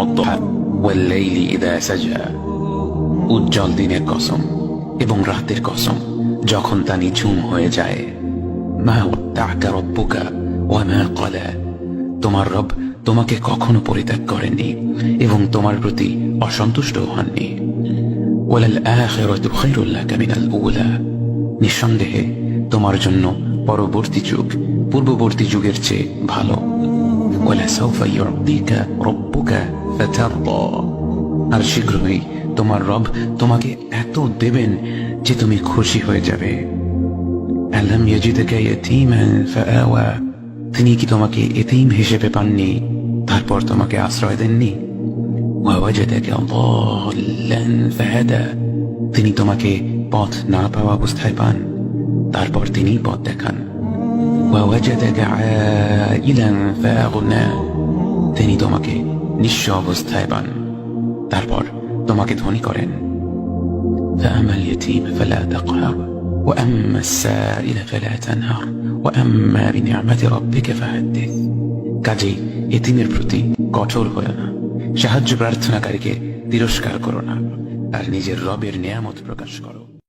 والضحى والليل إذا سجى উজ্জ্বল দিনের কসম এবং রাতের কসম যখন তা নিঝুম হয়ে যায়। মা ওয়াদ্দা'কা রাব্বুকা ওয়া মা ক্বালা, তোমার রব তোমাকে কখনো পরিত্যাগ করেননি এবং তোমার প্রতি অসন্তুষ্ট হননি। ওয়ালাল আখিরাতু খায়রুল লাকা মিনাল উলা, নিঃসন্দেহে তোমার জন্য পরবর্তী যুগ পূর্ববর্তী যুগের চেয়ে ভালো। ওয়ালাসাউফা ইউ'তিকা রাব্বুকা ফাতারদা, আর শীঘ্রই তোমার রব তোমাকে এত দেবেন যে তুমি খুশি হয়ে যাবে। আলাম ইয়াজিদকা ইয়াতীমান ফাআওয়া, তিনি কি তোমাকে এতিম হিসেবে পাননি তারপর তোমাকে আশ্রয় দেননি? ওয়া ওয়াজাদাকা দাল্লান ফাহাদা, তিনি তোমাকে পথ না পাওয়া অবস্থায় পান তারপর তিনি পথ দেখান। ওয়া ওয়াজাদাকা আইলান ফাআগনা, তিনি তোমাকে নিঃস্ব অবস্থায় পান তারপর তোমাকে ধনী করেন। فأما اليتيم فلا تقهر وأما السائل فلا تنهر وأما بنعمة ربك فحدث, কাজেই এতিমের প্রতি কঠোর হয়ো না, সাহায্য প্রার্থনাকারীকে তিরস্কার করো না, আর নিজের রবের নিয়ামত প্রকাশ করো।